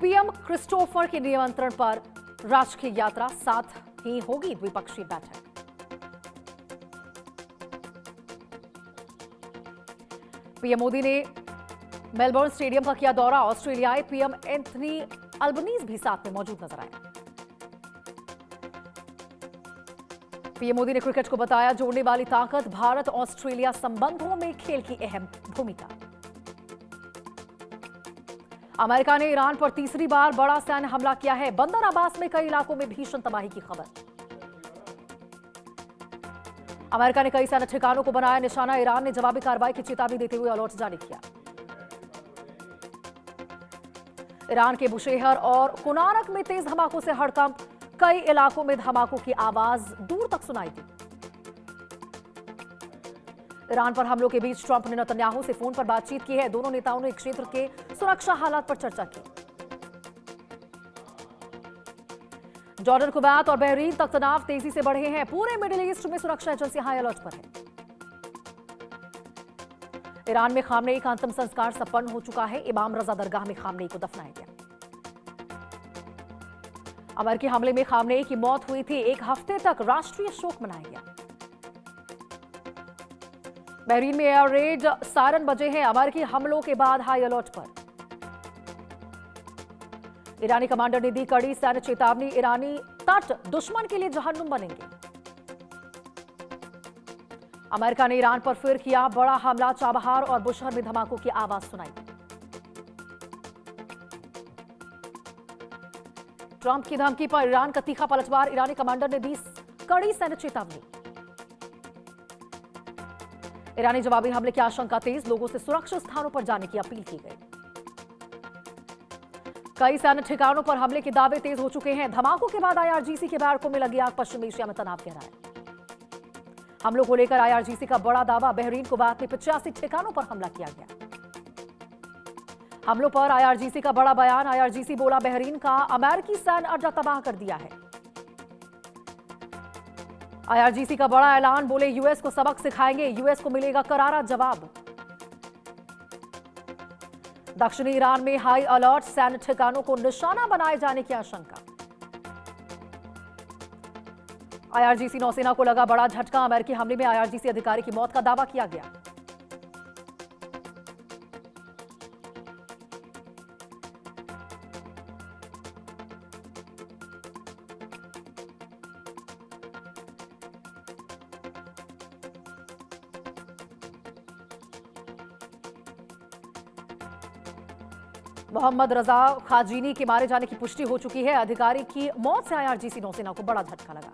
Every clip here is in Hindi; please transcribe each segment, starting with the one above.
पीएम क्रिस्टोफर के निमंत्रण पर राजकीय यात्रा, साथ ही होगी द्विपक्षीय बैठक। पीएम मोदी ने मेलबर्न स्टेडियम का किया दौरा। ऑस्ट्रेलियाई पीएम एंथनी अल्बनीज भी साथ में मौजूद नजर आए। पीएम मोदी ने क्रिकेट को बताया जोड़ने वाली ताकत। भारत ऑस्ट्रेलिया संबंधों में खेल की अहम भूमिका। अमेरिका ने ईरान पर तीसरी बार बड़ा सैन्य हमला किया है। बंदर अब्बास में कई इलाकों में भीषण तबाही की खबर। अमेरिका ने कई सैन्य ठिकानों को बनाया निशाना। ईरान ने जवाबी कार्रवाई की चेतावनी देते हुए अलर्ट जारी किया। ईरान के बुशेहर और कुनारक में तेज धमाकों से हड़कंप। कई इलाकों में धमाकों की आवाज दूर तक सुनाई दी। ईरान पर हमलों के बीच ट्रंप ने नेतन्याहू से फोन पर बातचीत की है। दोनों नेताओं ने क्षेत्र के सुरक्षा हालात पर चर्चा की। जॉर्डन, कुवैत और बहरीन तक तनाव तेजी से बढ़े हैं। पूरे मिडिल ईस्ट में सुरक्षा एजेंसी हाई अलर्ट पर है। ईरान में खामनेई का अंतिम संस्कार संपन्न हो चुका है। इमाम रजा दरगाह में खामनेई को दफनाया गया। अमेरिकी हमले में खामनेई की मौत हुई थी। एक हफ्ते तक राष्ट्रीय शोक मनाया गया। बहरीन में एयर रेड सायरन बजे हैं। अमेरिकी हमलों के बाद हाई अलर्ट पर। ईरानी कमांडर ने दी कड़ी सैन्य चेतावनी। ईरानी तट दुश्मन के लिए जहन्नुम बनेंगे। अमेरिका ने ईरान पर फिर किया बड़ा हमला। चाबहार और बुशहर में धमाकों की आवाज सुनाई। ट्रंप की धमकी पर ईरान का तीखा पलटवार। ईरानी कमांडर ने दी कड़ी सैन्य चेतावनी। ईरानी जवाबी हमले की आशंका तेज। लोगों से सुरक्षित स्थानों पर जाने की अपील की गई। कई सैन्य ठिकानों पर हमले के दावे तेज हो चुके हैं। धमाकों के बाद आईआरजीसी के बैरकों में लगी आग। पश्चिम एशिया में तनाव गहरा है। हमलों को लेकर आईआरजीसी का बड़ा दावा। बहरीन, कुवैत में 85 ठिकानों पर हमला किया गया। हमलों पर आईआरजीसी का बड़ा बयान। आईआरजीसी बोला बहरीन का अमेरिकी सैन्य अड्डा तबाह कर दिया है। आईआरजीसी का बड़ा ऐलान। बोले यूएस को सबक सिखाएंगे। यूएस को मिलेगा करारा जवाब। दक्षिणी ईरान में हाई अलर्ट। सैन्य ठिकानों को निशाना बनाए जाने की आशंका। आईआरजीसी नौसेना को लगा बड़ा झटका। अमेरिकी हमले में आईआरजीसी अधिकारी की मौत का दावा किया गया। मोहम्मद रजा खाजीनी के मारे जाने की पुष्टि हो चुकी है। अधिकारी की मौत से आईआरजीसी नौसेना को बड़ा झटका लगा।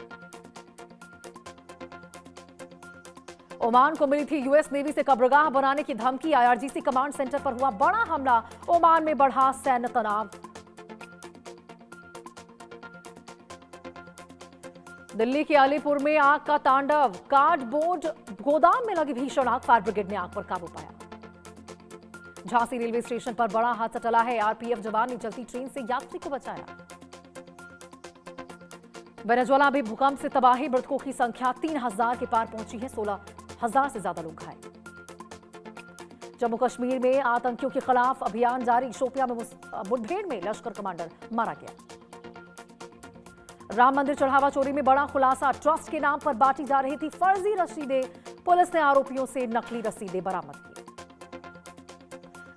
ओमान को मिली थी यूएस नेवी से कब्रगाह बनाने की धमकी। आईआरजीसी कमांड सेंटर पर हुआ बड़ा हमला। ओमान में बढ़ा सैन्य तनाव। दिल्ली के अलीपुर में आग का तांडव। कार्डबोर्ड गोदाम में लगी भीषण आग। फायर ब्रिगेड ने आग पर काबू पाया। झांसी रेलवे स्टेशन पर बड़ा हादसा टला है। आरपीएफ जवान ने चलती ट्रेन से यात्री को बचाया। वेनेजुएला में भूकंप से तबाही। मृतकों की संख्या 3000 के पार पहुंची है। 16,000 से ज्यादा लोग घायल। जम्मू कश्मीर में आतंकियों के खिलाफ अभियान जारी। शोपियां में मुठभेड़ में लश्कर कमांडर मारा गया। राम मंदिर चढ़ावा चोरी में बड़ा खुलासा। ट्रस्ट के नाम पर बांटी जा रही थी फर्जी रसीदें। पुलिस ने आरोपियों से नकली रसीदें बरामद की।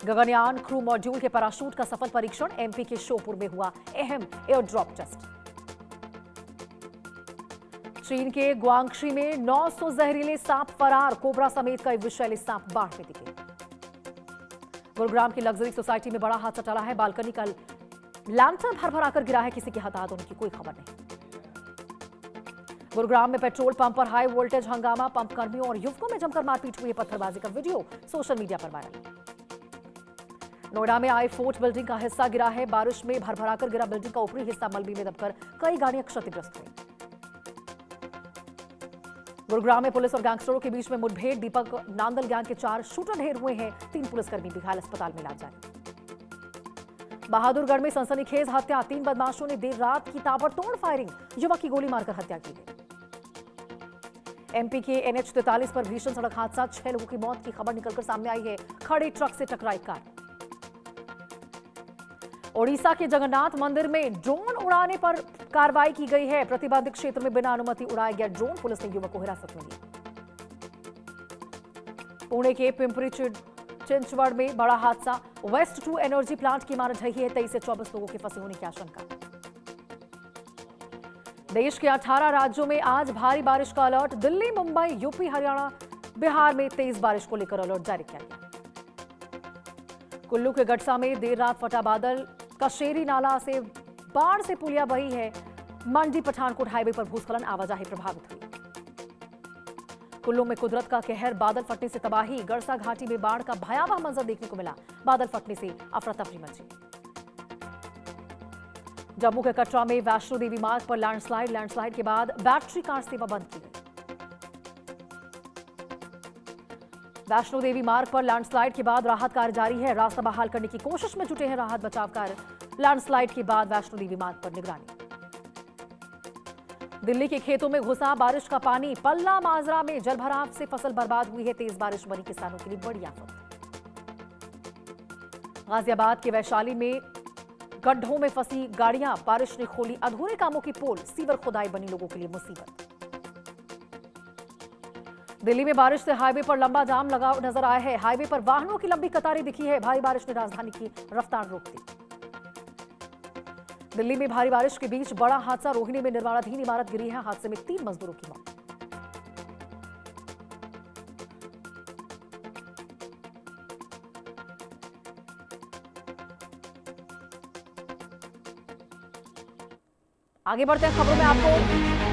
गगनयान क्रू मॉड्यूल के पैराशूट का सफल परीक्षण। एमपी के श्योपुर में हुआ अहम एयर ड्रॉप टेस्ट। चीन के ग्वांगशी में 900 जहरीले सांप फरार। कोबरा समेत कई विषैले सांप बाढ़ में दिखे। गुरुग्राम की लग्जरी सोसाइटी में बड़ा हादसा टला है। बालकनी का लैंटर्न भर कर गिरा है। किसी के हताहत होने की कोई खबर नहीं। गुरुग्राम में पेट्रोल पंप पर हाई वोल्टेज हंगामा। पंप कर्मियों और युवकों में जमकर मारपीट हुई। पत्थरबाजी का वीडियो सोशल मीडिया पर वायरल। नोएडा में आई फोर्ट बिल्डिंग का हिस्सा गिरा है। बारिश में भरभराकर गिरा बिल्डिंग का ऊपरी हिस्सा मलबे में दबकर कई गाड़ियां क्षतिग्रस्त हुई। गुरुग्राम में पुलिस और गैंगस्टरों के बीच में मुठभेड़। दीपक नांदल गैंग के 4 शूटर ढेर हुए हैं। 3 पुलिसकर्मी भी घायल। अस्पताल में इलाज जारी। बहादुरगढ़ में सनसनीखेज हत्या। 3 बदमाशों ने देर रात की ताबड़तोड़ फायरिंग। युवक की गोली मारकर हत्या की गई। एमपी के एनएच 43 पर भीषण सड़क हादसा। 6 लोगों की मौत की खबर निकलकर सामने आई है। खड़े ट्रक से टकराई कार। ओडिशा के जगन्नाथ मंदिर में ड्रोन उड़ाने पर कार्रवाई की गई है। प्रतिबंधित क्षेत्र में बिना अनुमति उड़ाया गया ड्रोन, पुलिस ने युवक को हिरासत में लिया। पुणे के पिंपरी चिंचवड़ में बड़ा हादसा, वेस्ट 2 एनर्जी प्लांट की इमारत ढही है। 23 से 24 लोगों के फंसे होने की आशंका। देश के 18 राज्यों में आज भारी बारिश का अलर्ट। दिल्ली, मुंबई, यूपी, हरियाणा, बिहार में तेज बारिश को लेकर अलर्ट जारी किया गया। कुल्लू के गटसा में देर रात फटा बादल, कशेरी नाला से बाढ़ से पुलिया बही है। मंडी पठानकोट हाईवे पर भूस्खलन, आवाजाही प्रभावित हुई। कुल्लू में कुदरत का कहर, बादल फटने से तबाही। गड़सा घाटी में बाढ़ का भयावह मंजर देखने को मिला। बादल फटने से अफरा तफरी मची। जम्मू के कटरा में वैष्णो देवी मार्ग पर लैंडस्लाइड के बाद बैटरी कार सेवा बंद की गई। वैष्णो देवी मार्ग पर लैंडस्लाइड के बाद राहत कार्य जारी है। रास्ता बहाल करने की कोशिश में जुटे हैं राहत बचाव कार्य। लैंडस्लाइड के बाद वैष्णो देवी मार्ग पर निगरानी। दिल्ली के खेतों में घुसा बारिश का पानी। पल्ला माजरा में जलभराव से फसल बर्बाद हुई है। तेज बारिश बनी किसानों के लिए बड़ी आफत। गाजियाबाद के वैशाली में गड्ढों में फंसी गाड़ियां, बारिश ने खोली अधूरे कामों की पोल। सीवर खुदाई बनी लोगों के लिए मुसीबत। दिल्ली में बारिश से हाईवे पर लंबा जाम लगा नजर आया है। हाईवे पर वाहनों की लंबी कतारें दिखी है। भारी बारिश ने राजधानी की रफ्तार रोक दी। दिल्ली में भारी बारिश के बीच बड़ा हादसा, रोहिणी में निर्माणाधीन इमारत गिरी है। हादसे में 3 मजदूरों की मौत। आगे बढ़ते हैं खबरों में। आपको